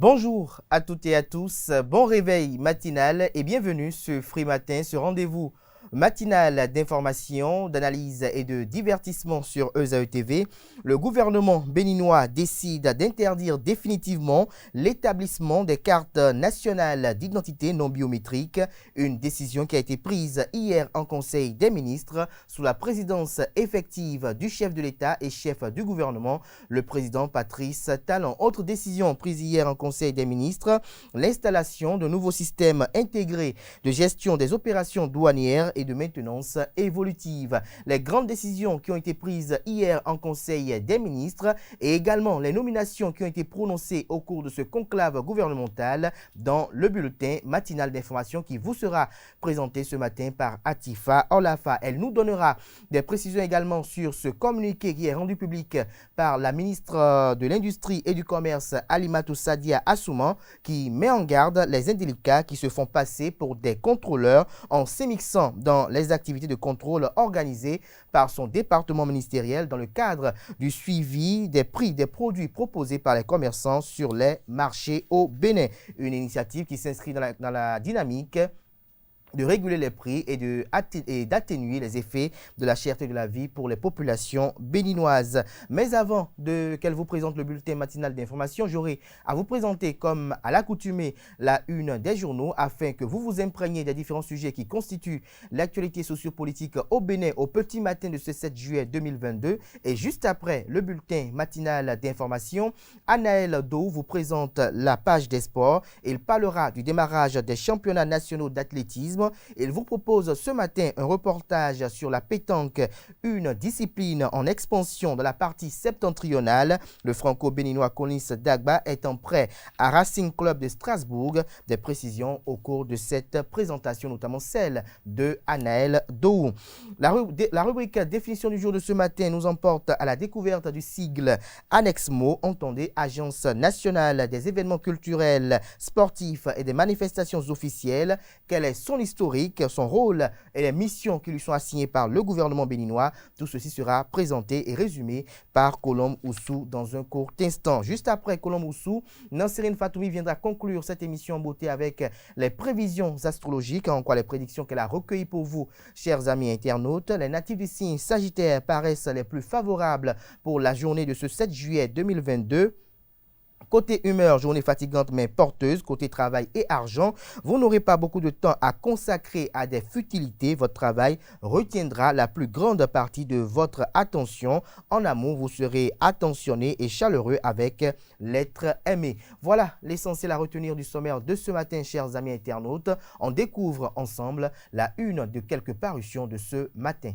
Bonjour à toutes et à tous, bon réveil matinal et bienvenue sur Free Matin, ce rendez-vous matinal d'information, d'analyse et de divertissement sur ESAE TV. Le gouvernement béninois décide d'interdire définitivement l'établissement des cartes nationales d'identité non biométriques, une décision qui a été prise hier en Conseil des ministres sous la présidence effective du chef de l'État et chef du gouvernement, le président Patrice Talon. Autre décision prise hier en Conseil des ministres, l'installation de nouveaux systèmes intégrés de gestion des opérations douanières et de maintenance évolutive. Les grandes décisions qui ont été prises hier en Conseil des ministres et également les nominations qui ont été prononcées au cours de ce conclave gouvernemental dans le bulletin matinal d'information qui vous sera présenté ce matin par Atifa Olafa. Elle nous donnera des précisions également sur ce communiqué qui est rendu public par la ministre de l'Industrie et du Commerce Alimatou Sadia Assouman qui met en garde les indélicats qui se font passer pour des contrôleurs en s'émixant dans les activités de contrôle organisées par son département ministériel dans le cadre du suivi des prix des produits proposés par les commerçants sur les marchés au Bénin. Une initiative qui s'inscrit dans la dynamique de réguler les prix et d'atténuer les effets de la cherté de la vie pour les populations béninoises. Mais avant qu'elle vous présente le bulletin matinal d'information, j'aurai à vous présenter comme à l'accoutumée la une des journaux afin que vous vous imprégniez des différents sujets qui constituent l'actualité sociopolitique au Bénin au petit matin de ce 7 juillet 2022. Et juste après le bulletin matinal d'information, Anaël Dou vous présente la page des sports. Il parlera du démarrage des championnats nationaux d'athlétisme. Il vous propose ce matin un reportage sur la pétanque, une discipline en expansion de la partie septentrionale. Le franco-béninois Collins Dagba étant prêt à Racing Club de Strasbourg. Des précisions au cours de cette présentation, notamment celle de Anaël Dou. La rubrique définition du jour de ce matin nous emporte à la découverte du sigle ANEXMO, entendez Agence nationale des événements culturels, sportifs et des manifestations officielles. Quelle est son historique, son rôle et les missions qui lui sont assignées par le gouvernement béninois. Tout ceci sera présenté et résumé par Colombe Oussou dans un court instant. Juste après Colombe Oussou, Nanserine Fatoumi viendra conclure cette émission en beauté avec les prévisions astrologiques, en quoi les prédictions qu'elle a recueillies pour vous, chers amis internautes. Les natifs du signe Sagittaire paraissent les plus favorables pour la journée de ce 7 juillet 2022. Côté humeur, journée fatigante mais porteuse. Côté travail et argent, vous n'aurez pas beaucoup de temps à consacrer à des futilités. Votre travail retiendra la plus grande partie de votre attention. En amour, vous serez attentionné et chaleureux avec l'être aimé. Voilà l'essentiel à retenir du sommaire de ce matin, chers amis internautes. On découvre ensemble la une de quelques parutions de ce matin.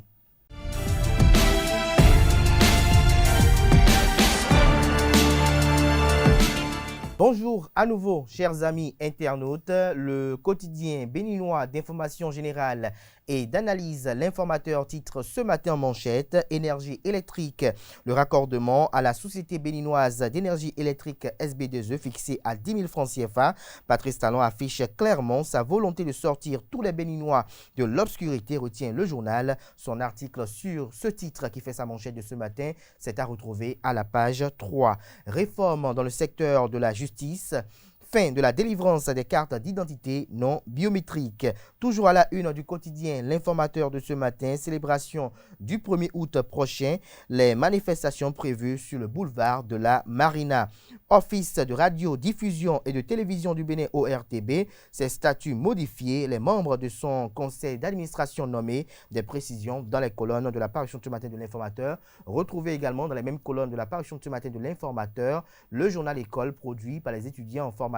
Bonjour à nouveau, chers amis internautes. Le quotidien béninois d'information générale et d'analyse, l'informateur titre ce matin en manchette « Énergie électrique ». Le raccordement à la Société béninoise d'énergie électrique SB2E fixé à 10 000 francs CFA. Patrice Talon affiche clairement sa volonté de sortir tous les Béninois de l'obscurité, retient le journal. Son article sur ce titre qui fait sa manchette de ce matin, c'est à retrouver à la page 3. Réforme dans le secteur de la justice. Fin de la délivrance des cartes d'identité non biométriques. Toujours à la une du quotidien, l'informateur de ce matin, célébration du 1er août prochain, les manifestations prévues sur le boulevard de la Marina. Office de radio-diffusion et de télévision du Bénin ORTB, ses statuts modifiés, les membres de son conseil d'administration nommés, des précisions dans les colonnes de la parution de ce matin de l'informateur. Retrouvez également dans les mêmes colonnes de la parution de ce matin de l'informateur, le journal École produit par les étudiants en formation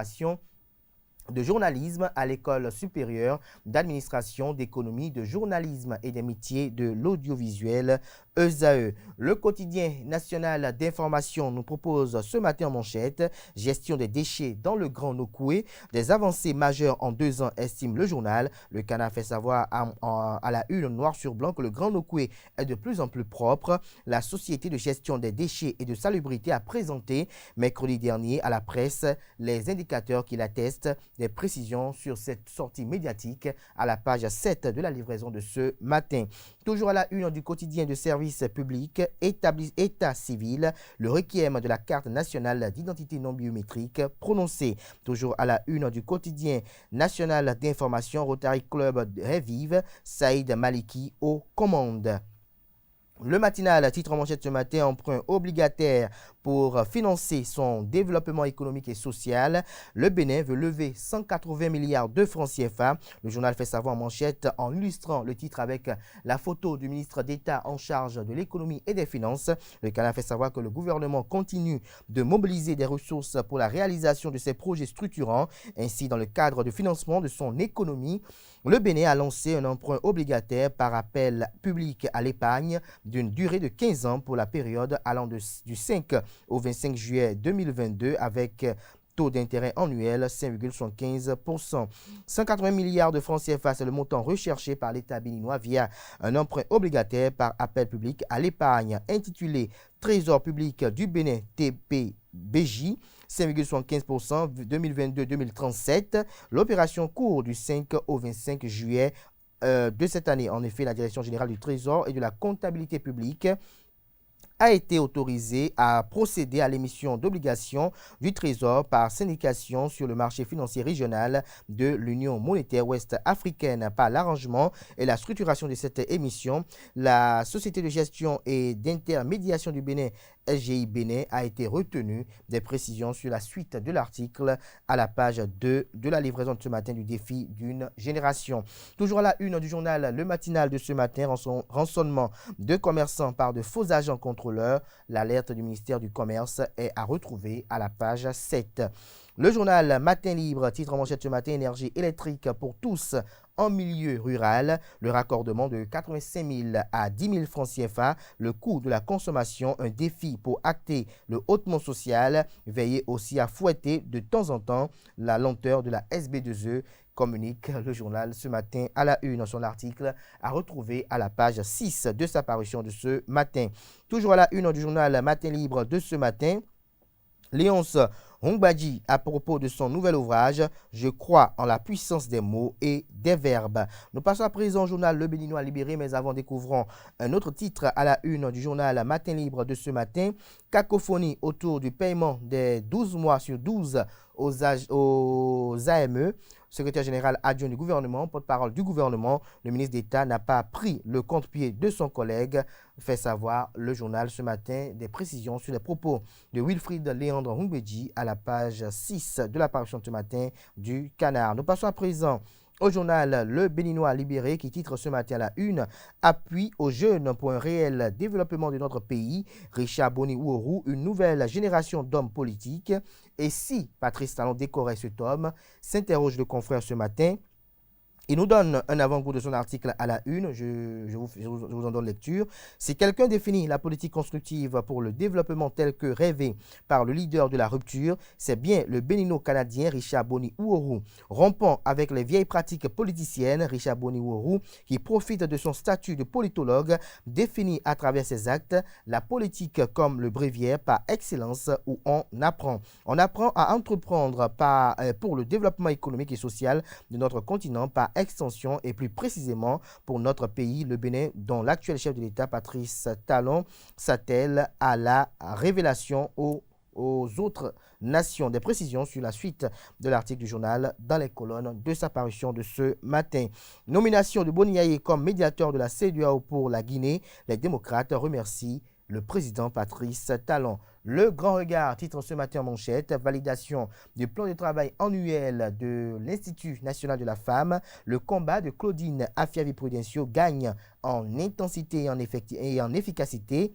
de journalisme à l'école supérieure d'administration, d'économie, de journalisme et des métiers de l'audiovisuel ESAE. Le quotidien national d'information nous propose ce matin en manchette « Gestion des déchets dans le Grand Nokoué ». Des avancées majeures en 2 ans, estime le journal. Le Canard fait savoir à la une noir sur blanc que le Grand Nokoué est de plus en plus propre. La Société de gestion des déchets et de salubrité a présenté mercredi dernier à la presse les indicateurs qui l'attestent des précisions sur cette sortie médiatique à la page 7 de la livraison de ce matin. Toujours à la une du quotidien de service public, État civil, le requiem de la carte nationale d'identité non biométrique prononcé. Toujours à la une du quotidien national d'information, Rotary Club Revive, Saïd Maliki aux commandes. Le matinal, titre en manchette ce matin, emprunt obligataire pour financer son développement économique et social. Le Bénin veut lever 180 milliards de francs CFA. Le journal fait savoir en manchette en illustrant le titre avec la photo du ministre d'État en charge de l'économie et des finances. Le canal fait savoir que le gouvernement continue de mobiliser des ressources pour la réalisation de ses projets structurants. Ainsi, dans le cadre du financement de son économie, le Bénin a lancé un emprunt obligataire par appel public à l'épargne d'une durée de 15 ans pour la période allant du 5 au 25 juillet 2022 avec taux d'intérêt annuel 5,75%. 180 milliards de francs CFA, c'est le montant recherché par l'État béninois via un emprunt obligataire par appel public à l'épargne intitulé Trésor public du Bénin TPBJ. 5,75% 2022-2037. L'opération court du 5 au 25 juillet de cette année. En effet, la Direction générale du Trésor et de la comptabilité publique a été autorisé à procéder à l'émission d'obligations du Trésor par syndication sur le marché financier régional de l'Union monétaire ouest-africaine. Par l'arrangement et la structuration de cette émission, la Société de gestion et d'intermédiation du Bénin, SGI Bénin, a été retenue. Des précisions sur la suite de l'article à la page 2 de la livraison de ce matin du défi d'une génération. Toujours à la une du journal Le Matinal de ce matin, rançonnement de commerçants par de faux agents contrôleurs. L'alerte du ministère du Commerce est à retrouver à la page 7. Le journal Matin Libre, titre en manchette ce matin, énergie électrique pour tous en milieu rural. Le raccordement de 85 000 à 10 000 francs CFA. Le coût de la consommation, un défi pour acter le hautement social. Veillez aussi à fouetter de temps en temps la lenteur de la SB2E, communique le journal ce matin à la une. Son article à retrouver à la page 6 de sa parution de ce matin. Toujours à la une du journal Matin Libre de ce matin, Léonce Hongbadji à propos de son nouvel ouvrage « Je crois en la puissance des mots et des verbes ». Nous passons à présent au journal Le Béninois Libéré, mais avant découvrons un autre titre à la une du journal Matin Libre de ce matin. Cacophonie autour du paiement des 12 mois sur 12 aux AME. Secrétaire général adjoint du gouvernement, porte-parole du gouvernement, le ministre d'État n'a pas pris le contre-pied de son collègue, fait savoir le journal ce matin. Des précisions sur les propos de Wilfried Léandre Hongbadji à la page 6 de la parution de ce matin du Canard. Nous passons à présent au journal Le Béninois Libéré qui titre ce matin à la une « Appui aux jeunes pour un réel développement de notre pays ». Richard Boni Ouourou, une nouvelle génération d'hommes politiques. Et si Patrice Talon décorait cet homme, s'interroge le confrère ce matin. Il nous donne un avant-goût de son article à la une, je vous en donne lecture. Si quelqu'un définit la politique constructive pour le développement tel que rêvé par le leader de la rupture, c'est bien le bénino-canadien Richard Boni Ouourou. Rompant avec les vieilles pratiques politiciennes, Richard Boni Ouourou, qui profite de son statut de politologue, définit à travers ses actes la politique comme le bréviaire par excellence où on apprend. On apprend à entreprendre pour le développement économique et social de notre continent par extension et plus précisément pour notre pays, le Bénin, dont l'actuel chef de l'État, Patrice Talon, s'attelle à la révélation aux autres nations. Des précisions sur la suite de l'article du journal dans les colonnes de sa parution de ce matin. Nomination de Boniaye comme médiateur de la CEDEAO pour la Guinée. Les démocrates remercient le président Patrice Talon. Le Grand Regard titre ce matin en manchette, validation du plan de travail annuel de l'Institut national de la femme. Le combat de Claudine Afiavi-Prudencio gagne en intensité et en efficacité.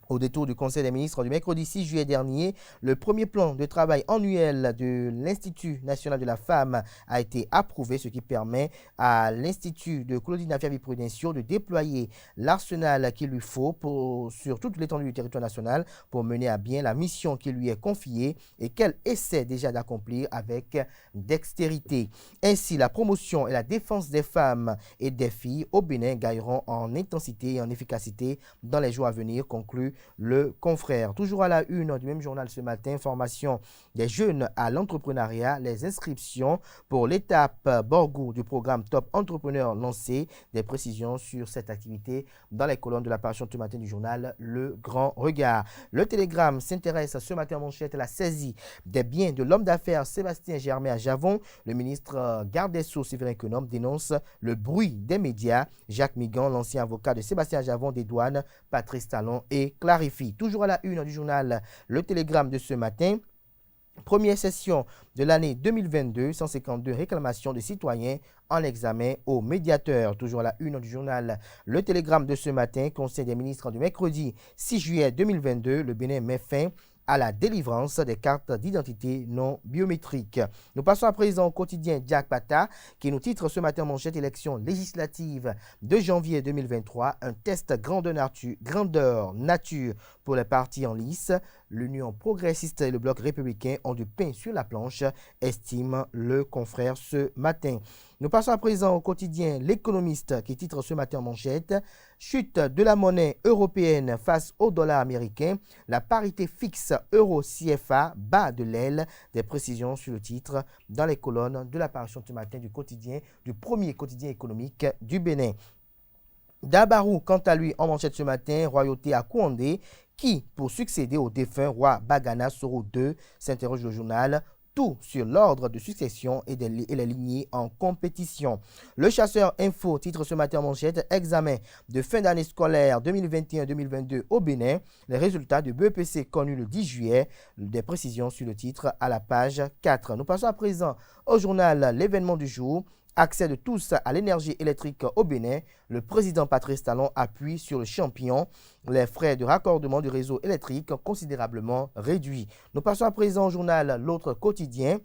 Au détour du Conseil des ministres du mercredi 6 juillet dernier, le premier plan de travail annuel de l'Institut national de la femme a été approuvé, ce qui permet à l'Institut de Claudine Afiavi-Prudencio de déployer l'arsenal qu'il lui faut sur toute l'étendue du territoire national pour mener à bien la mission qui lui est confiée et qu'elle essaie déjà d'accomplir avec dextérité. Ainsi, la promotion et la défense des femmes et des filles au Bénin gagneront en intensité et en efficacité dans les jours à venir, conclut Le Confrère. Toujours à la une du même journal ce matin, formation des jeunes à l'entrepreneuriat, les inscriptions pour l'étape Borgou du programme Top Entrepreneur lancé. Des précisions sur cette activité dans les colonnes de la parution ce matin du journal Le Grand Regard. Le Télégramme s'intéresse ce matin en manchette à la saisie des biens de l'homme d'affaires Sébastien Germain à Javon. Le ministre garde des Sceaux Séverin Quenome dénonce le bruit des médias. Jacques Migan, l'ancien avocat de Sébastien Javon des douanes, Patrice Talon et clarifie. Toujours à la une du journal Le Télégramme de ce matin. Première session de l'année 2022, 152 réclamations de citoyens en examen au médiateur. Toujours à la une du journal Le Télégramme de ce matin, Conseil des ministres du mercredi 6 juillet 2022, le Bénin met fin à la délivrance des cartes d'identité non biométriques. Nous passons à présent au quotidien Jack Pata qui nous titre ce matin manchette élection législative de janvier 2023, un test grandeur nature pour les partis en lice. L'Union progressiste et le Bloc républicain ont du pain sur la planche, estime Le Confrère ce matin. Nous passons à présent au quotidien L'Économiste qui titre ce matin en manchette chute de la monnaie européenne face au dollar américain. La parité fixe euro-CFA bat de l'aile. Des précisions sur le titre dans les colonnes de la parution ce matin du premier quotidien économique du Bénin. Dabarou, quant à lui, en manchette ce matin, royauté à Kouandé, qui, pour succéder au défunt roi Bagana Soro II, s'interroge le journal. Tout sur l'ordre de succession et les lignées en compétition. Le Chasseur Info titre ce matin en manchette examen de fin d'année scolaire 2021-2022 au Bénin. Les résultats du BEPC connus le 10 juillet. Des précisions sur le titre à la page 4. Nous passons à présent au journal L'événement du jour. Accès de tous à l'énergie électrique au Bénin. Le président Patrice Talon appuie sur le champion. Les frais de raccordement du réseau électrique considérablement réduits. Nous passons à présent au journal L'autre quotidien.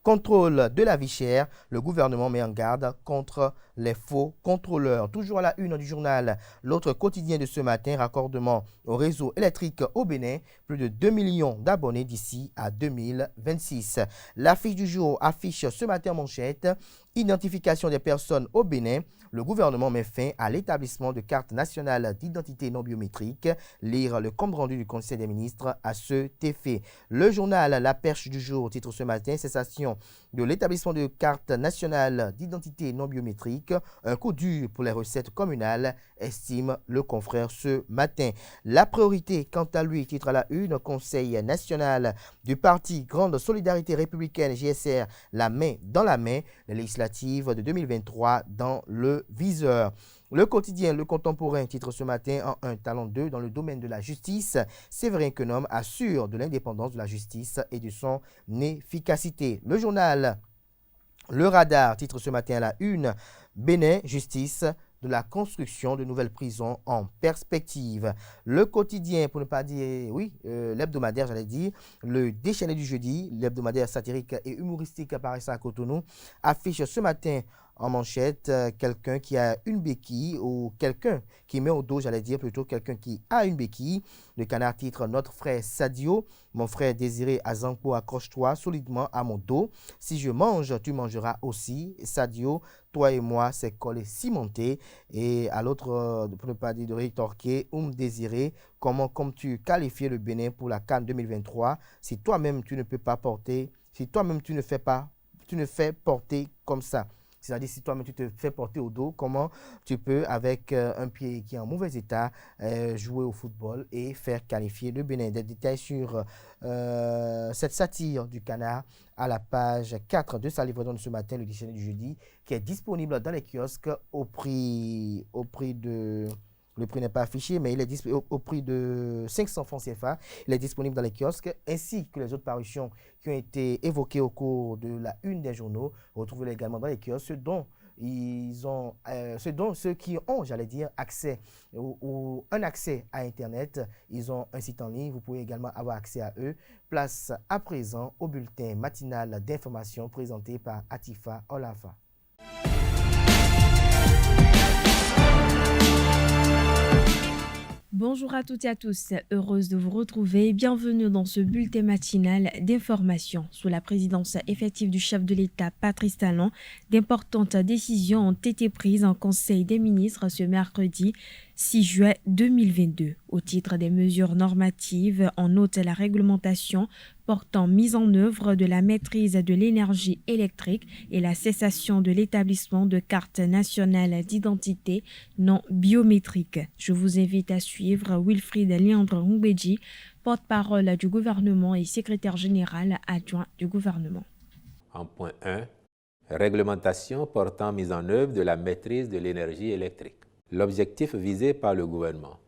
Contrôle de la vie chère, le gouvernement met en garde contre les faux contrôleurs. Toujours à la une du journal, L'autre quotidien de ce matin, raccordement au réseau électrique au Bénin, plus de 2 millions d'abonnés d'ici à 2026. L'affiche du jour affiche ce matin en manchette, identification des personnes au Bénin. Le gouvernement met fin à l'établissement de cartes nationales d'identité non biométrique. Lire le compte rendu du Conseil des ministres à ce effet. Le journal La Perche du jour titre ce matin cessation de l'établissement de cartes nationales d'identité non biométrique. Un coup dur pour les recettes communales, estime Le Confrère ce matin. La priorité, quant à lui, titre à la une, Conseil national du parti Grande Solidarité Républicaine GSR, la main dans la main, les législatives de 2023 dans le viseur. Le quotidien Le Contemporain titre ce matin en un talent 2 dans le domaine de la justice. Séverin Quenome assure de l'indépendance de la justice et de son efficacité. Le journal Le Radar titre ce matin à la une Bénin Justice de la construction de nouvelles prisons en perspective. Le quotidien, pour ne pas dire, l'hebdomadaire, j'allais dire, le déchaîné du jeudi, l'hebdomadaire satirique et humoristique paraissant à Cotonou, affiche ce matin en manchette quelqu'un qui a une béquille ou quelqu'un qui met au dos, j'allais dire plutôt quelqu'un qui a une béquille. Le Canard titre Notre frère Sadio, mon frère désiré Azanko, accroche-toi solidement à mon dos. Si je mange, tu mangeras aussi. Sadio, toi et moi, c'est collé cimenté. Et à l'autre, pour ne pas dire de rétorquer, Désiré, comment comptes-tu qualifier le Bénin pour la CAN 2023 si toi-même tu ne peux pas porter, si toi-même tu ne fais porter comme ça? C'est-à-dire, si toi-même tu te fais porter au dos, comment tu peux, avec un pied qui est en mauvais état, jouer au football et faire qualifier le Bénin? Des détails sur cette satire du Canard à la page 4 de sa livraison de ce matin, le déchaîné du jeudi, qui est disponible dans les kiosques au prix de... Le prix n'est pas affiché, mais il est au prix de 500 francs CFA. Il est disponible dans les kiosques, ainsi que les autres parutions qui ont été évoquées au cours de la une des journaux. Retrouvez-les également dans les kiosques, ceux qui ont, j'allais dire, accès ou un accès à Internet. Ils ont un site en ligne, vous pouvez également avoir accès à eux. Place à présent au bulletin matinal d'information présenté par Atifa Olafa. Bonjour à toutes et à tous, heureuse de vous retrouver. Bienvenue dans ce bulletin matinal d'information. Sous la présidence effective du chef de l'État, Patrice Talon, d'importantes décisions ont été prises en Conseil des ministres ce mercredi 6 juin 2022. Au titre des mesures normatives, on note la réglementation portant mise en œuvre de la maîtrise de l'énergie électrique et la cessation de l'établissement de cartes nationales d'identité non biométriques. Je vous invite à suivre Wilfried Léandre Ngbeji, porte-parole du gouvernement et secrétaire général adjoint du gouvernement. En point 1, réglementation portant mise en œuvre de la maîtrise de l'énergie électrique. L'objectif visé par le gouvernement,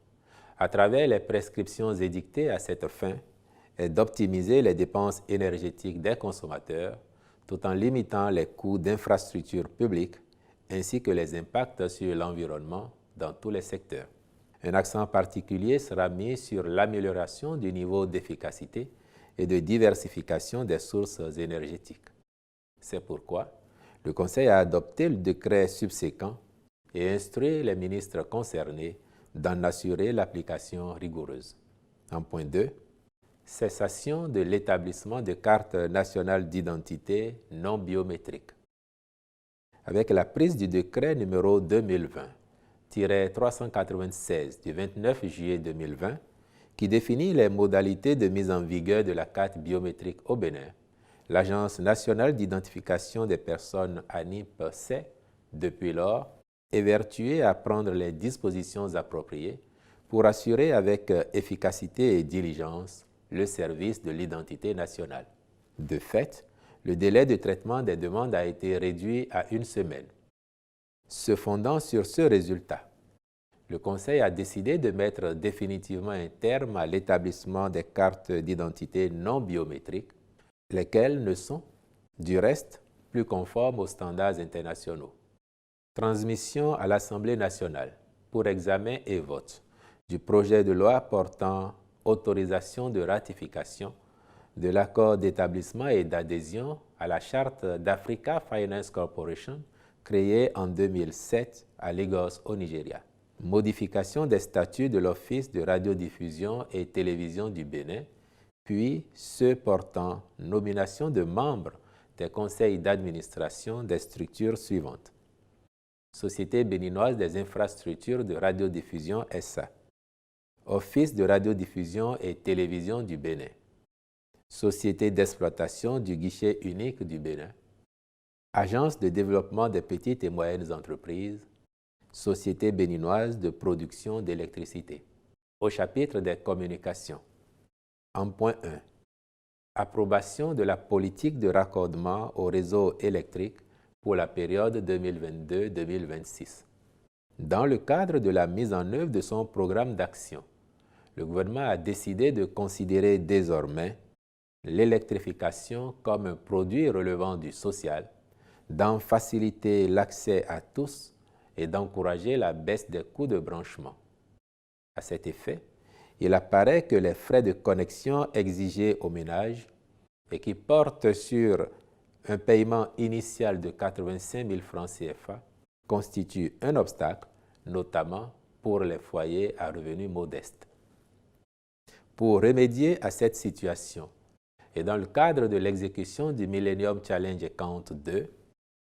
à travers les prescriptions édictées à cette fin, est d'optimiser les dépenses énergétiques des consommateurs tout en limitant les coûts d'infrastructures publiques ainsi que les impacts sur l'environnement dans tous les secteurs. Un accent particulier sera mis sur l'amélioration du niveau d'efficacité et de diversification des sources énergétiques. C'est pourquoi le Conseil a adopté le décret subséquent et instruit les ministres concernés d'en assurer l'application rigoureuse. En point 2, cessation de l'établissement de cartes nationales d'identité non biométriques. Avec la prise du décret numéro 2020-396 du 29 juillet 2020, qui définit les modalités de mise en vigueur de la carte biométrique au Bénin, l'Agence nationale d'identification des personnes ANIP s'est, depuis lors, évertuée à prendre les dispositions appropriées pour assurer avec efficacité et diligence le service de l'identité nationale. De fait, le délai de traitement des demandes a été réduit à 1 semaine. Se fondant sur ce résultat, le Conseil a décidé de mettre définitivement un terme à l'établissement des cartes d'identité non biométriques, lesquelles ne sont, du reste, plus conformes aux standards internationaux. Transmission à l'Assemblée nationale pour examen et vote du projet de loi portant autorisation de ratification de l'accord d'établissement et d'adhésion à la charte d'Africa Finance Corporation créée en 2007 à Lagos au Nigeria. Modification des statuts de l'Office de radiodiffusion et télévision du Bénin, puis ceux portant nomination de membres des conseils d'administration des structures suivantes. Société béninoise des infrastructures de radiodiffusion SA, Office de radiodiffusion et télévision du Bénin, Société d'exploitation du guichet unique du Bénin, Agence de développement des petites et moyennes entreprises, Société béninoise de production d'électricité. Au chapitre des communications. En point 1. Approbation de la politique de raccordement au réseau électrique pour la période 2022-2026. Dans le cadre de la mise en œuvre de son programme d'action, le gouvernement a décidé de considérer désormais l'électrification comme un produit relevant du social, d'en faciliter l'accès à tous et d'encourager la baisse des coûts de branchement. À cet effet, il apparaît que les frais de connexion exigés aux ménages et qui portent sur un paiement initial de 85 000 francs CFA constituent un obstacle, notamment pour les foyers à revenus modestes. Pour remédier à cette situation, et dans le cadre de l'exécution du Millennium Challenge Account 2,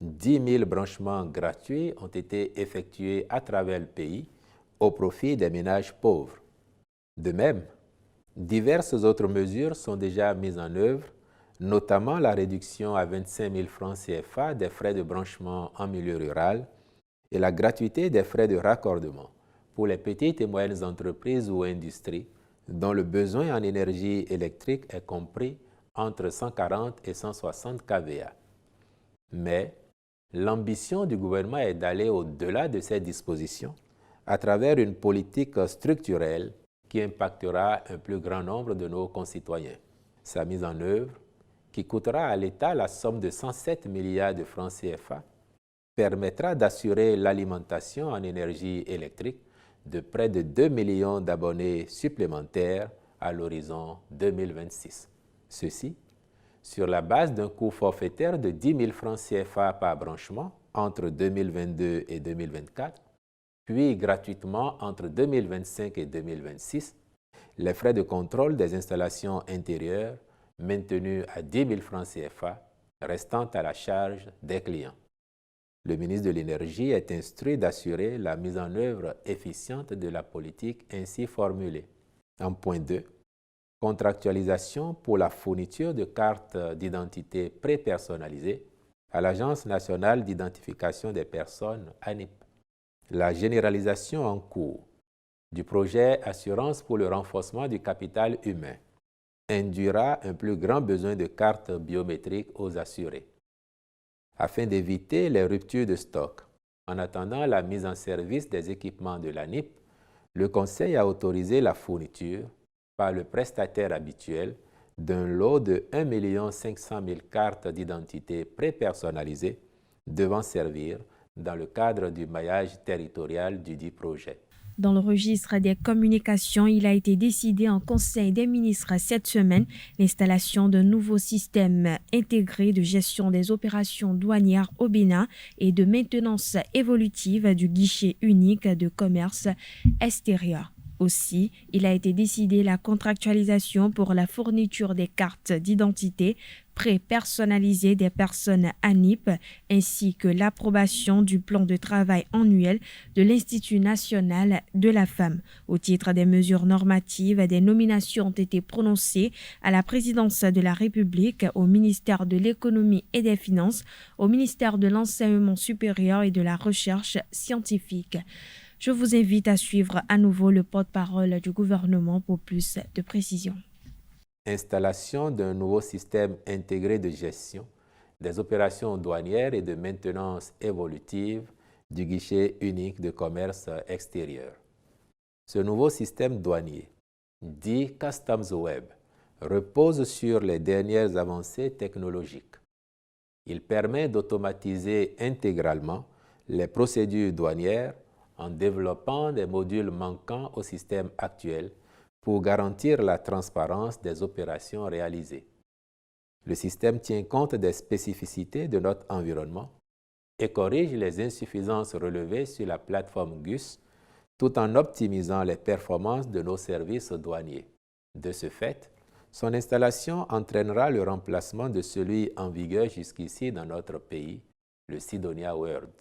10 000 branchements gratuits ont été effectués à travers le pays au profit des ménages pauvres. De même, diverses autres mesures sont déjà mises en œuvre, notamment la réduction à 25 000 francs CFA des frais de branchement en milieu rural et la gratuité des frais de raccordement pour les petites et moyennes entreprises ou industries dont le besoin en énergie électrique est compris entre 140 et 160 kVA. Mais l'ambition du gouvernement est d'aller au-delà de ces dispositions à travers une politique structurelle qui impactera un plus grand nombre de nos concitoyens. Sa mise en œuvre, qui coûtera à l'État la somme de 107 milliards de francs CFA, permettra d'assurer l'alimentation en énergie électrique de près de 2 millions d'abonnés supplémentaires à l'horizon 2026. Ceci sur la base d'un coût forfaitaire de 10 000 francs CFA par branchement entre 2022 et 2024, puis gratuitement entre 2025 et 2026, les frais de contrôle des installations intérieures maintenus à 10 000 francs CFA, restant à la charge des clients. Le ministre de l'Énergie est instruit d'assurer la mise en œuvre efficiente de la politique ainsi formulée. En point 2, contractualisation pour la fourniture de cartes d'identité prépersonnalisées à l'Agence nationale d'identification des personnes, ANIP. La généralisation en cours du projet Assurance pour le renforcement du capital humain induira un plus grand besoin de cartes biométriques aux assurés. Afin d'éviter les ruptures de stock, en attendant la mise en service des équipements de l'ANIP, le Conseil a autorisé la fourniture par le prestataire habituel d'un lot de 1 500 000 cartes d'identité prépersonnalisées devant servir dans le cadre du maillage territorial du dit projet. Dans le registre des communications, il a été décidé en Conseil des ministres cette semaine l'installation d'un nouveau système intégré de gestion des opérations douanières au Bénin et de maintenance évolutive du guichet unique de commerce extérieur. Aussi, il a été décidé la contractualisation pour la fourniture des cartes d'identité prépersonnalisées des personnes ANIP ainsi que l'approbation du plan de travail annuel de l'Institut national de la femme. Au titre des mesures normatives, des nominations ont été prononcées à la présidence de la République, au ministère de l'Économie et des Finances, au ministère de l'Enseignement supérieur et de la Recherche scientifique. Je vous invite à suivre à nouveau le porte-parole du gouvernement pour plus de précisions. Installation d'un nouveau système intégré de gestion des opérations douanières et de maintenance évolutive du guichet unique de commerce extérieur. Ce nouveau système douanier, dit Customs Web, repose sur les dernières avancées technologiques. Il permet d'automatiser intégralement les procédures douanières en développant des modules manquants au système actuel pour garantir la transparence des opérations réalisées. Le système tient compte des spécificités de notre environnement et corrige les insuffisances relevées sur la plateforme GUS tout en optimisant les performances de nos services douaniers. De ce fait, son installation entraînera le remplacement de celui en vigueur jusqu'ici dans notre pays, le Sidonia World.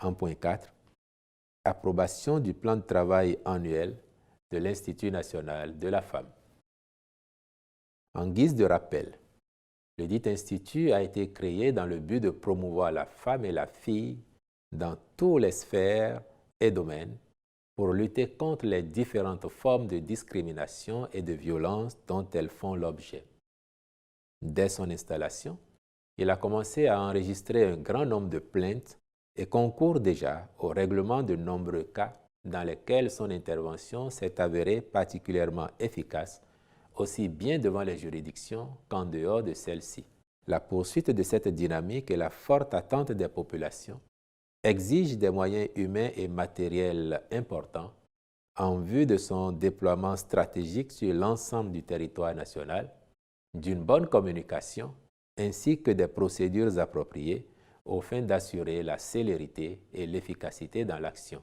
En point 4, approbation du plan de travail annuel de l'Institut national de la femme. En guise de rappel, le dit institut a été créé dans le but de promouvoir la femme et la fille dans toutes les sphères et domaines pour lutter contre les différentes formes de discrimination et de violence dont elles font l'objet. Dès son installation, il a commencé à enregistrer un grand nombre de plaintes et concourt déjà au règlement de nombreux cas dans lesquels son intervention s'est avérée particulièrement efficace, aussi bien devant les juridictions qu'en dehors de celles-ci. La poursuite de cette dynamique et la forte attente des populations exigent des moyens humains et matériels importants en vue de son déploiement stratégique sur l'ensemble du territoire national, d'une bonne communication ainsi que des procédures appropriées aux fins d'assurer la célérité et l'efficacité dans l'action.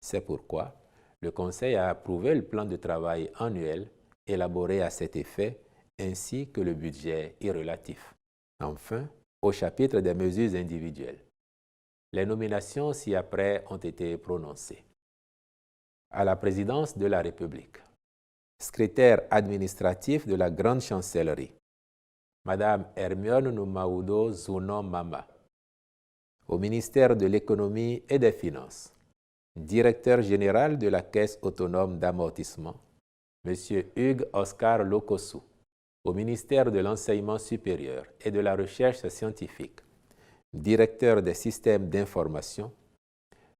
C'est pourquoi le Conseil a approuvé le plan de travail annuel élaboré à cet effet, ainsi que le budget y relatif. Enfin, au chapitre des mesures individuelles, les nominations ci-après ont été prononcées. À la présidence de la République, secrétaire administratif de la Grande Chancellerie, Madame Hermione Numaudo Zuno Mama. Au ministère de l'Économie et des Finances, directeur général de la Caisse autonome d'amortissement, M. Hugues Oscar Lokosu. Au ministère de l'Enseignement supérieur et de la Recherche scientifique, directeur des systèmes d'information,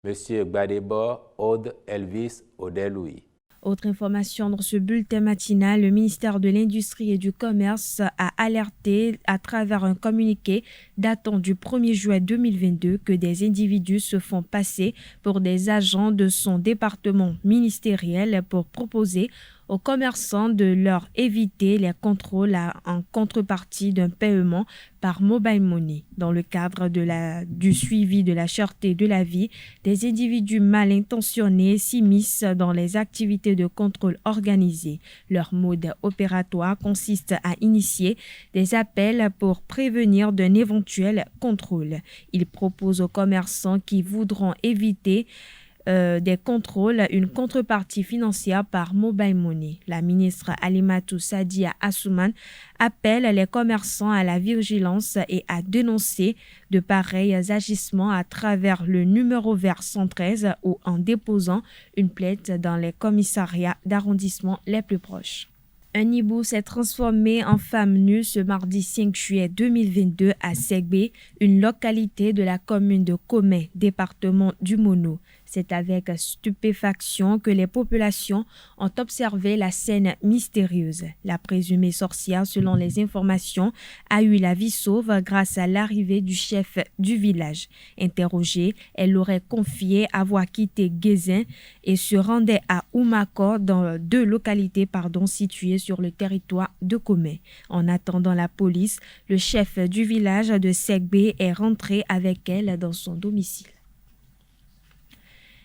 M. Gbadebo Aude Elvis Odeloui. Autre information dans ce bulletin matinal, le ministère de l'Industrie et du Commerce a alerté à travers un communiqué datant du 1er juin 2022 que des individus se font passer pour des agents de son département ministériel pour proposer aux commerçants de leur éviter les contrôles en contrepartie d'un paiement par mobile money. Dans le cadre du suivi de la cherté de la vie, des individus mal intentionnés s'immiscent dans les activités de contrôle organisées. Leur mode opératoire consiste à initier des appels pour prévenir d'un éventuel contrôle. Ils proposent aux commerçants qui voudront éviter des contrôles une contrepartie financière par mobile money. La ministre Alimatou Sadia Assouman appelle les commerçants à la vigilance et à dénoncer de pareils agissements à travers le numéro vert 113 ou en déposant une plainte dans les commissariats d'arrondissement les plus proches. Un hibou s'est transformé en femme nue ce mardi 5 juillet 2022 à Segbé, une localité de la commune de Komé, département du Mono. C'est avec stupéfaction que les populations ont observé la scène mystérieuse. La présumée sorcière, selon les informations, a eu la vie sauve grâce à l'arrivée du chef du village. Interrogée, elle aurait confié avoir quitté Guézin et se rendait à Oumako dans deux localités situées sur le territoire de Komé. En attendant la police, le chef du village de Segbé est rentré avec elle dans son domicile.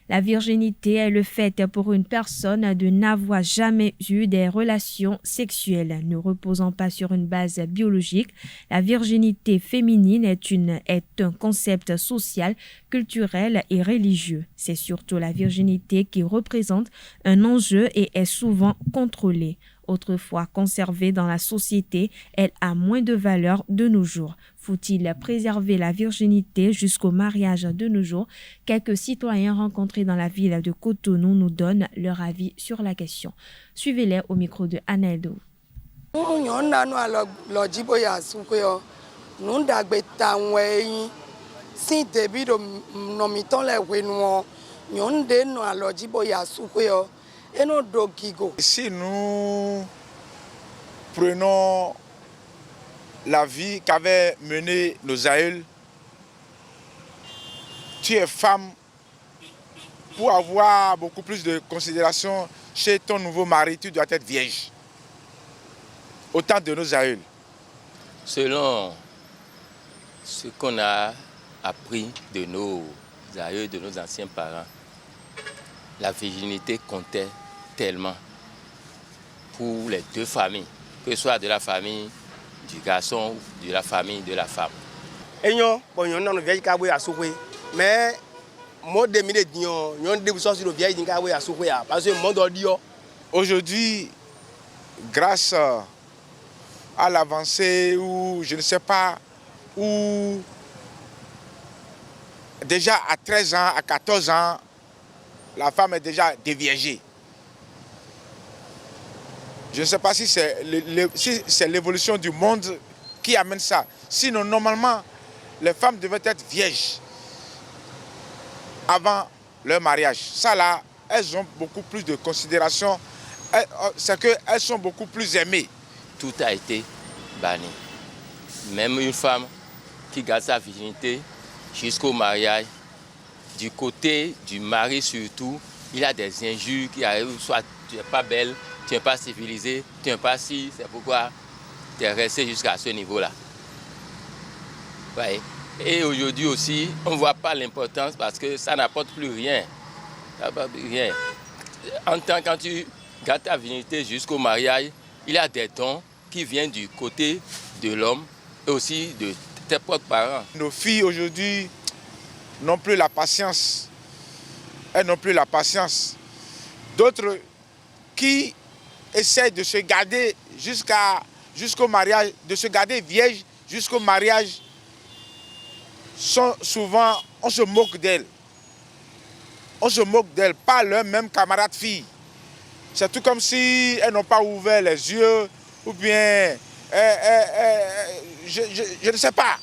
La virginité est le fait pour une personne de n'avoir jamais eu des relations sexuelles. Ne reposant pas sur une base biologique, la virginité féminine est un concept social, culturel et religieux. C'est surtout la virginité qui représente un enjeu et est souvent contrôlée. Autrefois conservée dans la société, elle a moins de valeur de nos jours. Faut-il préserver la virginité jusqu'au mariage de nos jours? Quelques citoyens rencontrés dans la ville de Cotonou nous donnent leur avis sur la question. Suivez-les au micro de Aneldo. Si nous prenons la vie qu'avaient menée nos aïeuls, tu es femme pour avoir beaucoup plus de considération chez ton nouveau mari, tu dois être vierge. Autant de nos aïeuls. Selon ce qu'on a appris de nos aïeux, de nos anciens parents, la virginité comptait tellement pour les deux familles, que ce soit de la famille du garçon ou de la famille de la femme. Mais aujourd'hui, grâce à l'avancée, ou je ne sais pas, où déjà à 13 ans, à 14 ans, la femme est déjà déviergée. Je ne sais pas si c'est l'évolution du monde qui amène ça. Sinon, normalement, les femmes devaient être vierges avant leur mariage. Ça là, elles ont beaucoup plus de considération. C'est qu'elles sont beaucoup plus aimées. Tout a été banni. Même une femme qui garde sa virginité jusqu'au mariage, du côté du mari surtout, il y a des injures qui arrivent, soit tu n'es pas belle, tu n'es pas civilisée, tu n'es pas si, c'est pourquoi tu es resté jusqu'à ce niveau-là. Ouais. Et aujourd'hui aussi, on ne voit pas l'importance parce que ça n'apporte plus rien. Ça n'apporte rien. Quand tu gardes ta virginité jusqu'au mariage, il y a des dons qui viennent du côté de l'homme et aussi de tes propres parents. Nos filles aujourd'hui n'ont plus la patience. Elles n'ont plus la patience. D'autres qui essaient de se garder jusqu'au mariage, de se garder vierge jusqu'au mariage, sont souvent, on se moque d'elles. On se moque d'elles, pas leurs mêmes camarades filles. C'est tout comme si elles n'ont pas ouvert les yeux, ou bien, je ne sais pas.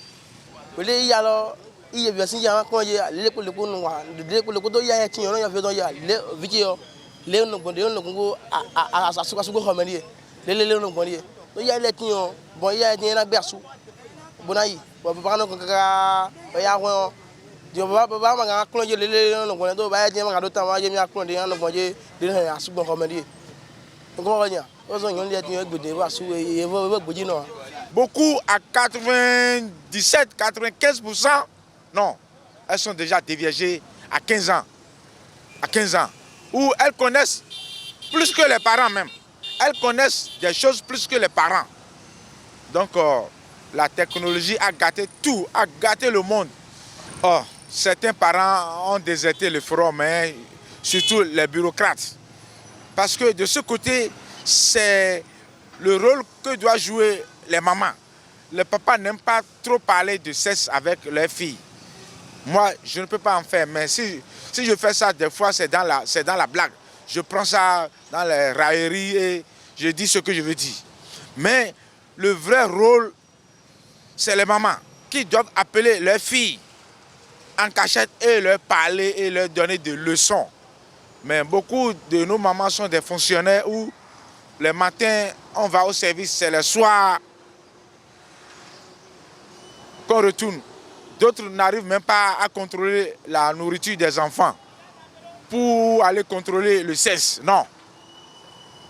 Beaucoup à 97-95%, non, elles sont déjà déviagées à 15 ans. À 15 ans. Où elles connaissent plus que les parents même. Elles connaissent des choses plus que les parents. Donc la technologie a gâté tout, a gâté le monde. Oh, certains parents ont déserté le front, mais surtout les bureaucrates. Parce que de ce côté, c'est le rôle que doivent jouer les mamans. Les papas n'aiment pas trop parler de sexe avec leurs filles. Moi, je ne peux pas en faire, mais si je fais ça, des fois, c'est dans la blague. Je prends ça dans les railleries et je dis ce que je veux dire. Mais le vrai rôle, c'est les mamans qui doivent appeler leurs filles en cachette et leur parler et leur donner des leçons. Mais beaucoup de nos mamans sont des fonctionnaires où le matin, on va au service, c'est le soir qu'on retourne. D'autres n'arrivent même pas à contrôler la nourriture des enfants pour aller contrôler le sexe. Non.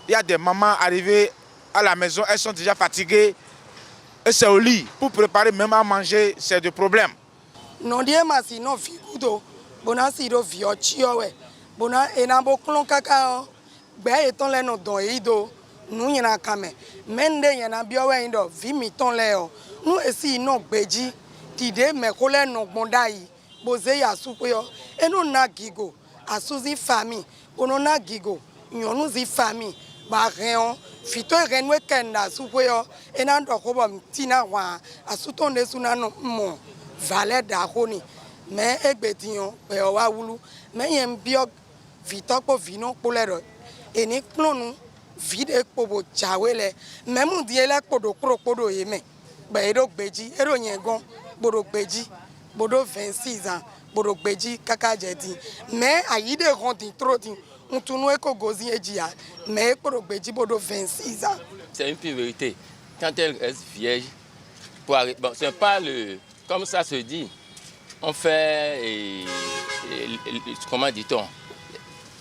Il y a des mamans arrivées à la maison, elles sont déjà fatiguées et c'est au lit. Pour préparer même à manger, c'est des problèmes. Non, non, bona enabo klon kaka be eton le no don ido nu nyina kame mende yana biowe indo vi mi ton le o nu esi no gbeji tide me ko le no gbonda yi boze ya supe yo enu na gigo asuzi fami ono na gigo nyonu zi fami ba reon fito renwe kenda supe yo ena ndo ko bom tina wa asuton de suna no mo valet da honi me egbetiyon pe o wa wulu me yem bio Vita po vino polero eni klonu vide pobo chawele memu diele podo kropodo yeme ba ero gbeji ero yengon bodo gbeji bodo 26 ans bodo gbeji kaka jedi mais ayide ronti troti untunu eko gozi ejia mais podo gbeji bodo 26 ans. C'est une pure vérité. Quand elle reste vierge, bon, c'est pas le comme ça se dit. On fait comment dit-on?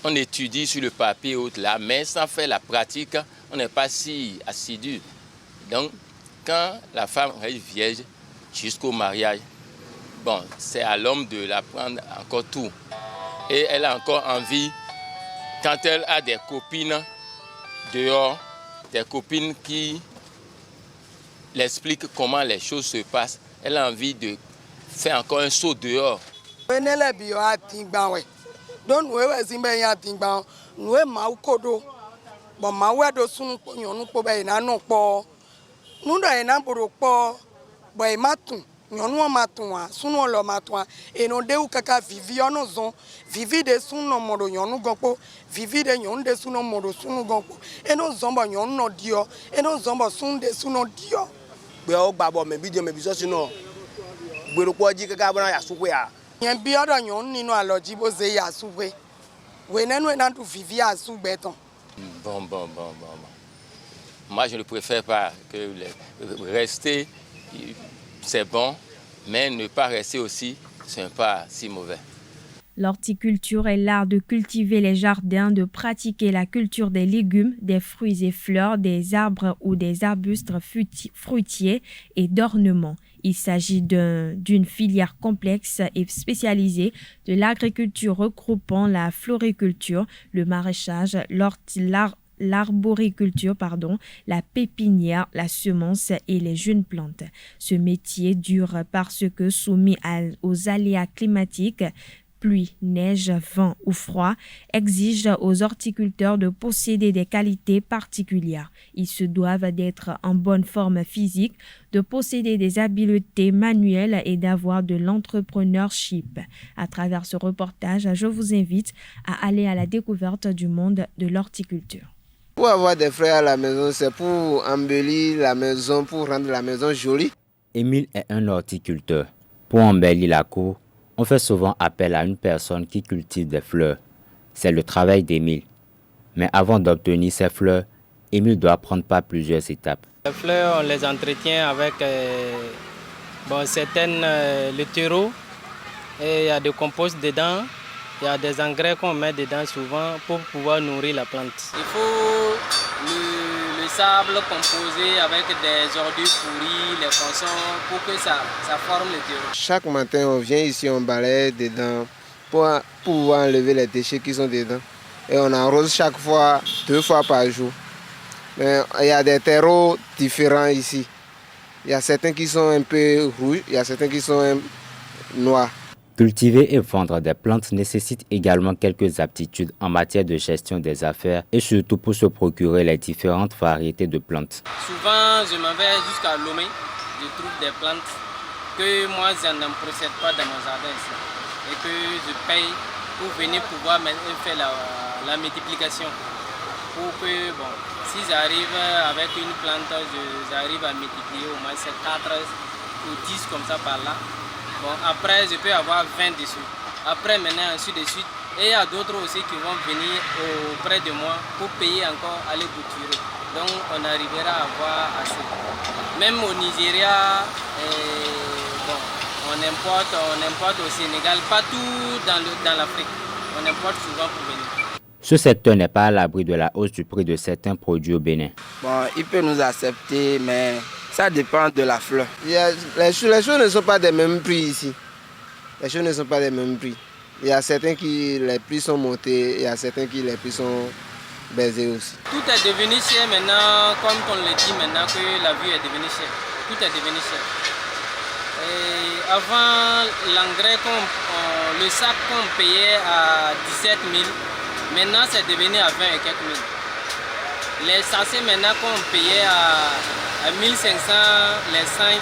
On étudie sur le papier autre là, mais sans faire la pratique, on n'est pas si assidu. Donc, quand la femme reste vierge jusqu'au mariage, bon, c'est à l'homme de la prendre encore tout. Et elle a encore envie, quand elle a des copines dehors, des copines qui l'expliquent comment les choses se passent, elle a envie de faire encore un saut dehors. Don we zimbe ya tingba we ma ukodo bo ma we do sunu po nyonu po be na no po nu do e na boro po bo e matun nyonu matun wa sunu lo matun e no de u kaka vivi ono zon vivi de sunu modo nyonu gopo vivi de nyonu de sunu modo sunu gopo e no zombo nyonu no dio e no zombo sunu de sunu dio gbe o gbabo me bi so sinu gbero po ji kaka bona ya suko ya yen bi odo nyon ninu aloji bo ze ya suwe we nenu na tu vivi asu beton. Bon. Moi je ne préfère pas que rester c'est bon, mais ne pas rester aussi c'est pas si mauvais. L'horticulture est l'art de cultiver les jardins, de pratiquer la culture des légumes, des fruits et fleurs, des arbres ou des arbustes fruitiers et d'ornements. Il s'agit d'une filière complexe et spécialisée de l'agriculture regroupant la floriculture, le maraîchage, l'arboriculture, la pépinière, la semence et les jeunes plantes. Ce métier dure parce que soumis aux aléas climatiques, pluie, neige, vent ou froid, exige aux horticulteurs de posséder des qualités particulières. Ils se doivent d'être en bonne forme physique, de posséder des habiletés manuelles et d'avoir de l'entrepreneurship. À travers ce reportage, je vous invite à aller à la découverte du monde de l'horticulture. Pour avoir des fleurs à la maison, c'est pour embellir la maison, pour rendre la maison jolie. Émile est un horticulteur. Pour embellir la cour, on fait souvent appel à une personne qui cultive des fleurs. C'est le travail d'Émile. Mais avant d'obtenir ces fleurs, Émile doit prendre par plusieurs étapes. Les fleurs, on les entretient avec le terreau. Et il y a des composts dedans. Il y a des engrais qu'on met dedans souvent pour pouvoir nourrir la plante. Il faut le sable composé avec des ordures pourries, les poissons, pour que ça forme le terreau. Chaque matin, on vient ici, on balaye dedans pour pouvoir enlever les déchets qui sont dedans. Et on arrose chaque fois 2 fois par jour. Mais il y a des terreaux différents ici. Il y a certains qui sont un peu rouges, il y a certains qui sont noirs. Cultiver et vendre des plantes nécessite également quelques aptitudes en matière de gestion des affaires et surtout pour se procurer les différentes variétés de plantes. Souvent, je m'en vais jusqu'à Lomé, je trouve des plantes que moi, je n'en procède pas dans mon jardin ici. Et que je paye pour venir pouvoir faire la multiplication. Pour que, bon, si j'arrive avec une plante, j'arrive à multiplier au moins 4 ou 10 comme ça par là. Bon, après, je peux avoir 20 dessus. Après, maintenant, ainsi de suite. Et il y a d'autres aussi qui vont venir auprès de moi pour payer encore, aller bouturer. Donc, on arrivera à avoir assez. Même au Nigeria, bon, on importe au Sénégal, partout dans l'Afrique. On importe souvent pour venir. Ce secteur n'est pas à l'abri de la hausse du prix de certains produits au Bénin. Bon, il peut nous accepter, mais ça dépend de la fleur. Les choses ne sont pas des mêmes prix ici. Les choses ne sont pas des mêmes prix. Il y a certains qui les prix sont montés, il y a certains qui les prix sont baissés aussi. Tout est devenu cher maintenant, comme on le dit maintenant que la vie est devenue chère. Tout est devenu cher. Et avant, l'engrais, le sac qu'on payait à 17 000, maintenant c'est devenu à 20 et quelques mille. Les sachets maintenant qu'on payait à 1500, les 5,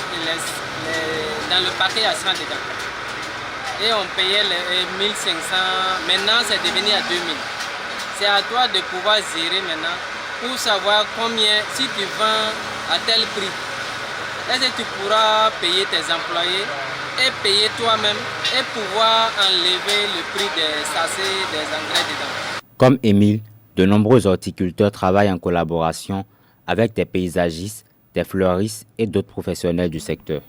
dans le paquet à 100 dedans. Et on payait les 1500, maintenant c'est devenu à 2000. C'est à toi de pouvoir gérer maintenant pour savoir combien, si tu vends à tel prix, est-ce que tu pourras payer tes employés et payer toi-même et pouvoir enlever le prix des sachets, des engrais dedans. Comme Émile, de nombreux horticulteurs travaillent en collaboration avec des paysagistes, des fleuristes et d'autres professionnels du secteur.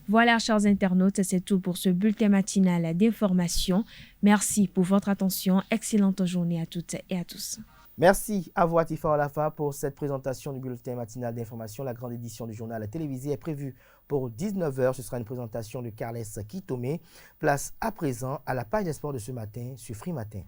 Voilà, chers internautes, c'est tout pour ce bulletin matinal d'information. Merci pour votre attention. Excellente journée à toutes et à tous. Merci à vous, Atifa Olafa, pour cette présentation du bulletin matinal d'information. La grande édition du journal télévisé est prévue pour 19h. Ce sera une présentation de Carles Kitome. Place à présent à la page des sports de ce matin sur Free Matin.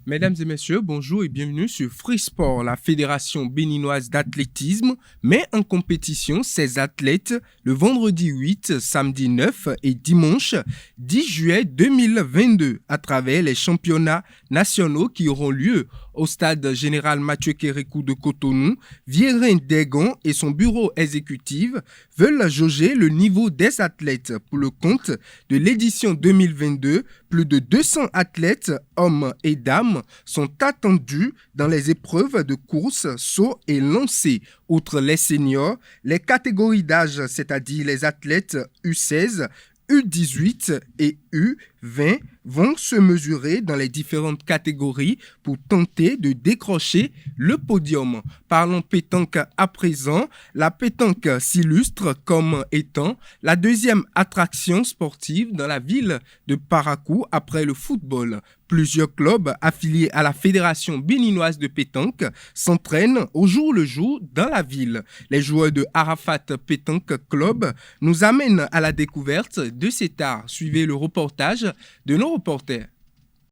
Mesdames et messieurs, bonjour et bienvenue sur Free Sport. La Fédération béninoise d'athlétisme met en compétition ses athlètes le vendredi 8, samedi 9 et dimanche 10 juillet 2022 à travers les championnats nationaux qui auront lieu au stade général Mathieu Kérékou de Cotonou. Viérin Degon et son bureau exécutif veulent jauger le niveau des athlètes. Pour le compte de l'édition 2022, plus de 200 athlètes, hommes et dames, sont attendus dans les épreuves de course, saut et lancer. Outre les seniors, les catégories d'âge, c'est-à-dire les athlètes U16, U18 et U20 vont se mesurer dans les différentes catégories pour tenter de décrocher le podium. Parlons pétanque à présent. La pétanque s'illustre comme étant la deuxième attraction sportive dans la ville de Parakou après le football. Plusieurs clubs affiliés à la Fédération béninoise de pétanque s'entraînent au jour le jour dans la ville. Les joueurs de Arafat Pétanque Club nous amènent à la découverte de cet art. Suivez le reportage de nos reporters.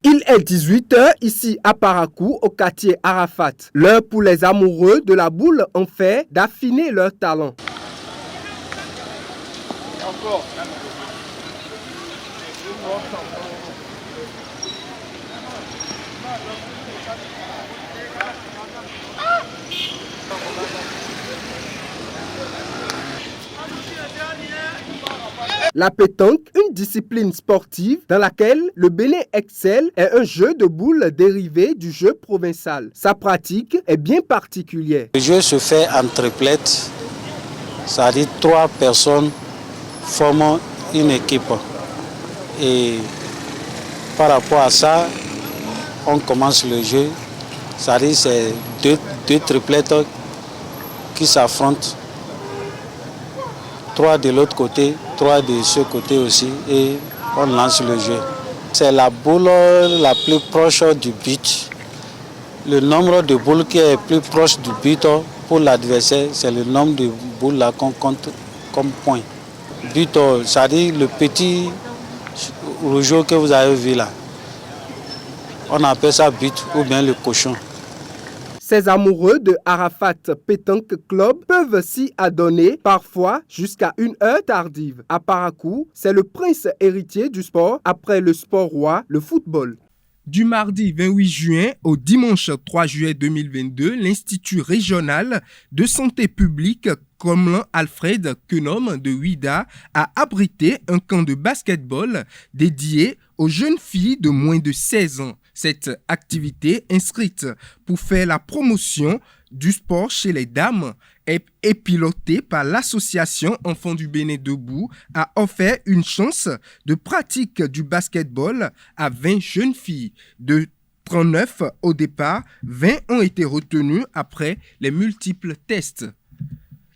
Il est 18h ici à Parakou, au quartier Arafat. L'heure pour les amoureux de la boule en fer d'affiner leur talent. Encore. La pétanque, une discipline sportive dans laquelle le Bénin excelle, est un jeu de boules dérivé du jeu provençal. Sa pratique est bien particulière. Le jeu se fait en triplette, c'est-à-dire 3 personnes forment une équipe. Et par rapport à ça, on commence le jeu, c'est-à-dire c'est deux triplettes qui s'affrontent. 3 de l'autre côté, 3 de ce côté aussi, et on lance le jeu. C'est la boule la plus proche du but. Le nombre de boules qui est plus proche du but pour l'adversaire, c'est le nombre de boules là qu'on compte comme point. But, c'est-à-dire le petit rougeau que vous avez vu là. On appelle ça but ou bien le cochon. Ces amoureux de Arafat Pétanque Club peuvent s'y adonner parfois jusqu'à une heure tardive. À Parakou, c'est le prince héritier du sport après le sport roi, le football. Du mardi 28 juin au dimanche 3 juillet 2022, l'Institut régional de santé publique Comlan Alfred Quenom de Ouida a abrité un camp de basketball dédié aux jeunes filles de moins de 16 ans. Cette activité inscrite pour faire la promotion du sport chez les dames est pilotée par l'association Enfants du Bénin Debout, a offert une chance de pratique du basketball à 20 jeunes filles. De 39 au départ, 20 ont été retenues après les multiples tests.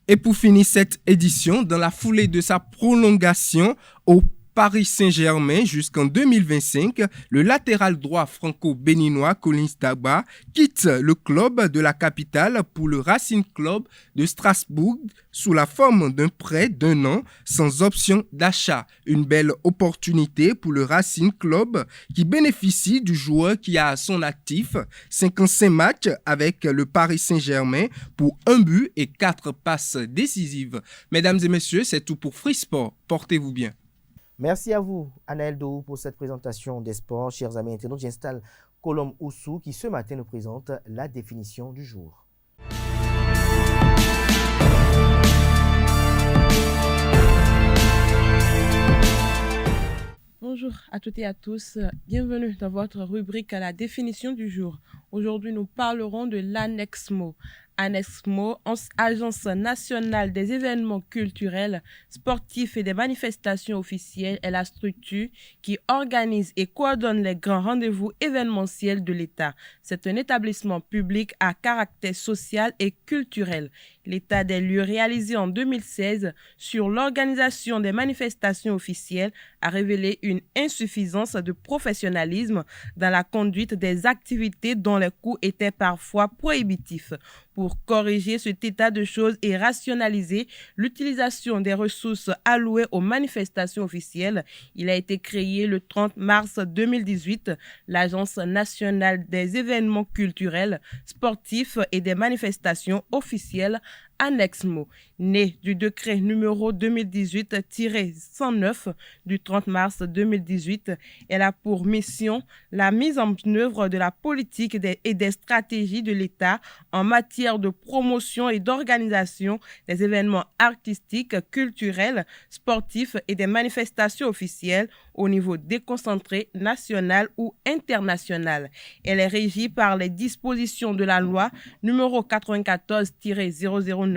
Et pour finir cette édition, dans la foulée de sa prolongation au Paris Saint-Germain jusqu'en 2025, le latéral droit franco-béninois Collins Dagba quitte le club de la capitale pour le Racing Club de Strasbourg sous la forme d'un prêt d'1 an sans option d'achat. Une belle opportunité pour le Racing Club qui bénéficie du joueur qui a à son actif 55 matchs avec le Paris Saint-Germain pour 1 but et 4 passes décisives. Mesdames et messieurs, c'est tout pour Free Sport. Portez-vous bien. Merci à vous, Anaël Dou, pour cette présentation des sports. Chers amis internautes, j'installe Colombe Oussou qui ce matin nous présente la définition du jour. Bonjour à toutes et à tous, bienvenue dans votre rubrique à la définition du jour. Aujourd'hui, nous parlerons de l'ANEXMO. ANEXMO, Agence nationale des événements culturels, sportifs et des manifestations officielles, est la structure qui organise et coordonne les grands rendez-vous événementiels de l'État. C'est un établissement public à caractère social et culturel. L'état des lieux réalisé en 2016 sur l'organisation des manifestations officielles a révélé une insuffisance de professionnalisme dans la conduite des activités dont les coûts étaient parfois prohibitifs. Pour corriger cet état de choses et rationaliser l'utilisation des ressources allouées aux manifestations officielles, il a été créé le 30 mars 2018 l'Agence nationale des événements culturels, sportifs et des manifestations officielles, ANEXMO, né du décret numéro 2018-109 du 30 mars 2018. Elle a pour mission la mise en œuvre de la politique et des stratégies de l'État en matière de promotion et d'organisation des événements artistiques, culturels, sportifs et des manifestations officielles au niveau déconcentré, national ou international. Elle est régie par les dispositions de la loi numéro 94-009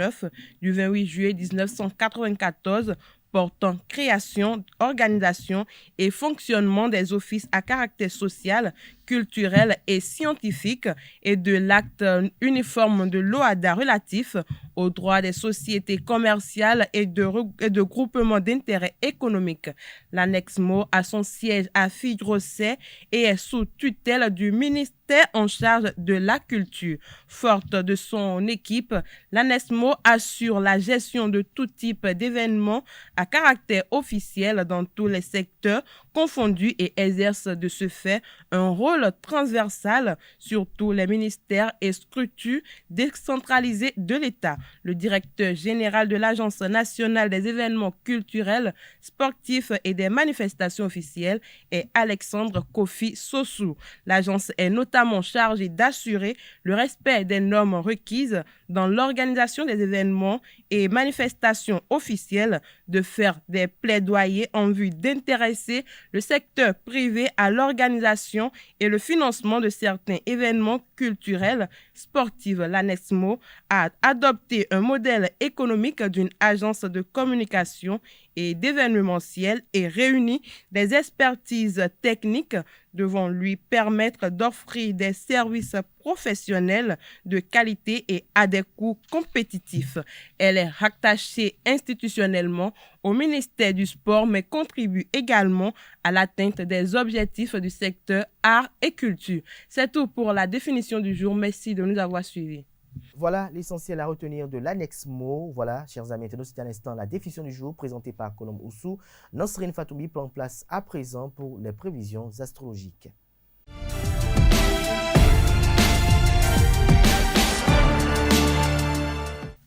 du 28 juillet 1994 portant création, organisation et fonctionnement des offices à caractère social, culturel et scientifique et de l'acte uniforme de l'OHADA relatif aux droits des sociétés commerciales et de groupements d'intérêt économique. L'ANEXMO a son siège à Figuerossais et est sous tutelle du ministère en charge de la culture. Forte de son équipe, l'ANEXMO assure la gestion de tout type d'événements à caractère officiel dans tous les secteurs confondus et exerce de ce fait un rôle transversal sur tous les ministères et structures décentralisées de l'État. Le directeur général de l'Agence nationale des événements culturels, sportifs et des manifestations officielles est Alexandre Kofi Sossou. L'agence est notamment chargée d'assurer le respect des normes requises dans l'organisation des événements et manifestations officielles, de faire des plaidoyers en vue d'intéresser le secteur privé à l'organisation et le financement de certains événements culturels, sportifs. L'ANEXMO a adopté un modèle économique d'une agence de communication et d'événementiel et réunit des expertises techniques devant lui permettre d'offrir des services professionnels de qualité et à des coûts compétitifs. Elle est rattachée institutionnellement au ministère du Sport, mais contribue également à l'atteinte des objectifs du secteur art et culture. C'est tout pour la définition du jour. Merci de nous avoir suivis. Voilà l'essentiel à retenir de l'annexe mot. Voilà, chers amis internautes, c'était à l'instant la définition du jour présentée par Colombe Oussou. Nasrine Fatoumi prend place à présent pour les prévisions astrologiques.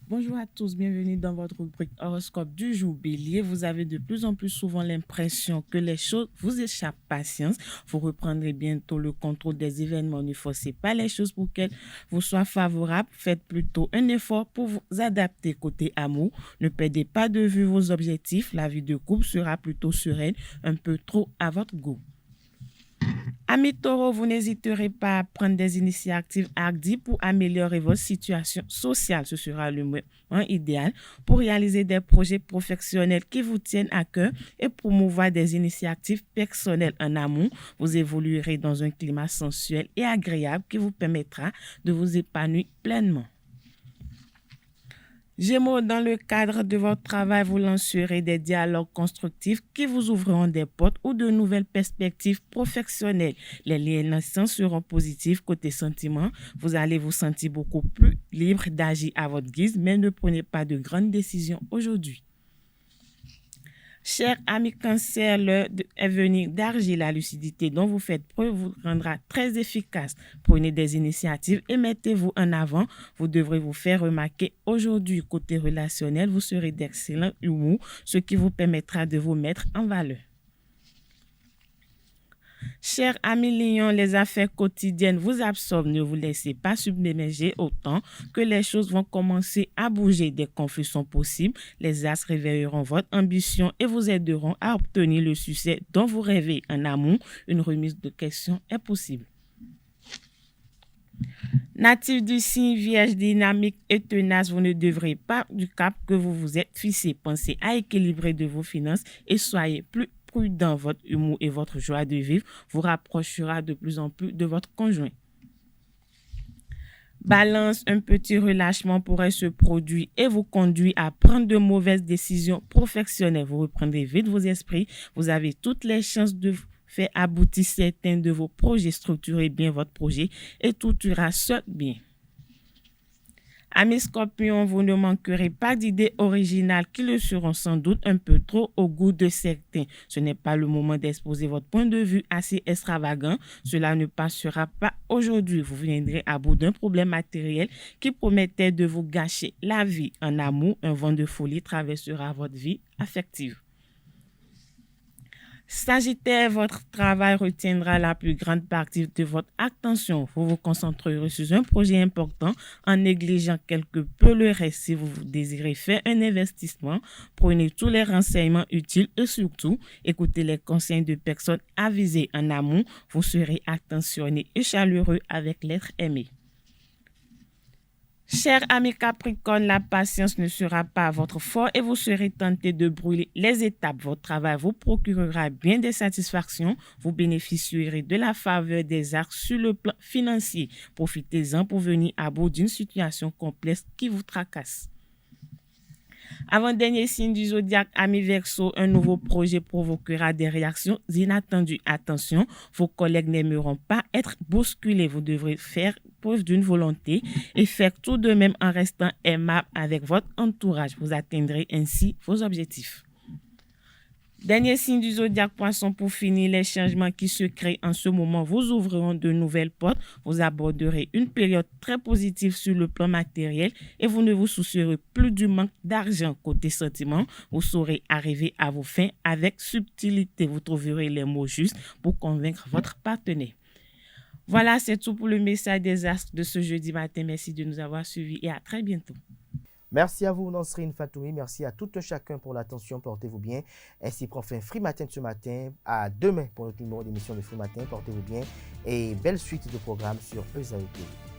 Bonjour à tous, bienvenue dans votre rubrique horoscope du jour Bélier. Vous avez de plus en plus souvent l'impression que les choses vous échappent. Patience, vous reprendrez bientôt le contrôle des événements. Ne forcez pas les choses pour qu'elles vous soient favorables. Faites plutôt un effort pour vous adapter. Côté amour, ne perdez pas de vue vos objectifs. La vie de couple sera plutôt sereine, un peu trop à votre goût. Amis taureaux, vous n'hésiterez pas à prendre des initiatives hardies pour améliorer votre situation sociale. Ce sera le moment idéal pour réaliser des projets professionnels qui vous tiennent à cœur et promouvoir des initiatives personnelles. En amour, vous évoluerez dans un climat sensuel et agréable qui vous permettra de vous épanouir pleinement. Gémeaux, dans le cadre de votre travail, vous lancerez des dialogues constructifs qui vous ouvriront des portes ou de nouvelles perspectives professionnelles. Les liens seront positifs côté sentiments. Vous allez vous sentir beaucoup plus libre d'agir à votre guise, mais ne prenez pas de grandes décisions aujourd'hui. Chers amis Cancer, l'heure est venue d'argir. La lucidité dont vous faites preuve vous rendra très efficace. Prenez des initiatives et mettez-vous en avant. Vous devrez vous faire remarquer aujourd'hui. Côté relationnel, vous serez d'excellent humour, ce qui vous permettra de vous mettre en valeur. Chers amis Lions, les affaires quotidiennes vous absorbent. Ne vous laissez pas submerger autant que les choses vont commencer à bouger. Des conflits sont possibles. Les astres réveilleront votre ambition et vous aideront à obtenir le succès dont vous rêvez. En amour, une remise de questions est possible. Natif du signe Vierge, dynamique et tenace, vous ne devrez pas du cap que vous vous êtes fixé. Pensez à équilibrer de vos finances et soyez plus prudent. Votre humour et votre joie de vivre vous rapprochera de plus en plus de votre conjoint. Balance, un petit relâchement pourrait se produire et vous conduire à prendre de mauvaises décisions professionnelles. Vous reprendrez vite vos esprits. Vous avez toutes les chances de faire aboutir certains de vos projets. Structurez bien votre projet et tout ira seul bien. Amis Scorpions, vous ne manquerez pas d'idées originales qui le seront sans doute un peu trop au goût de certains. Ce n'est pas le moment d'exposer votre point de vue assez extravagant. Cela ne passera pas aujourd'hui. Vous viendrez à bout d'un problème matériel qui promettait de vous gâcher la vie. En amour, un vent de folie traversera votre vie affective. Sagittaire, votre travail retiendra la plus grande partie de votre attention. Vous vous concentrerez sur un projet important en négligeant quelque peu le reste. Si vous désirez faire un investissement, prenez tous les renseignements utiles et surtout, écoutez les conseils de personnes avisées. En amour, vous serez attentionné et chaleureux avec l'être aimé. Chers amis Capricorne, la patience ne sera pas votre fort et vous serez tenté de brûler les étapes. Votre travail vous procurera bien des satisfactions. Vous bénéficierez de la faveur des astres sur le plan financier. Profitez-en pour venir à bout d'une situation complexe qui vous tracasse. Avant-dernier signe du zodiaque, amis Verseau, un nouveau projet provoquera des réactions inattendues. Attention, vos collègues n'aimeront pas être bousculés. Vous devrez faire preuve d'une volonté et faire tout de même en restant aimable avec votre entourage. Vous atteindrez ainsi vos objectifs. Dernier signe du zodiaque Poisson, pour finir, les changements qui se créent en ce moment vous ouvriront de nouvelles portes. Vous aborderez une période très positive sur le plan matériel et vous ne vous soucierez plus du manque d'argent. Côté sentiment, vous saurez arriver à vos fins avec subtilité. Vous trouverez les mots justes pour convaincre votre partenaire. Voilà, c'est tout pour le message des astres de ce jeudi matin. Merci de nous avoir suivis et à très bientôt. Merci à vous, Nasrine Fatoumi. Merci à tout chacun pour l'attention. Portez-vous bien. Ainsi prend fin Free Matin de ce matin. À demain pour notre numéro d'émission de Free Matin. Portez-vous bien et belle suite de programmes sur ESAE TV.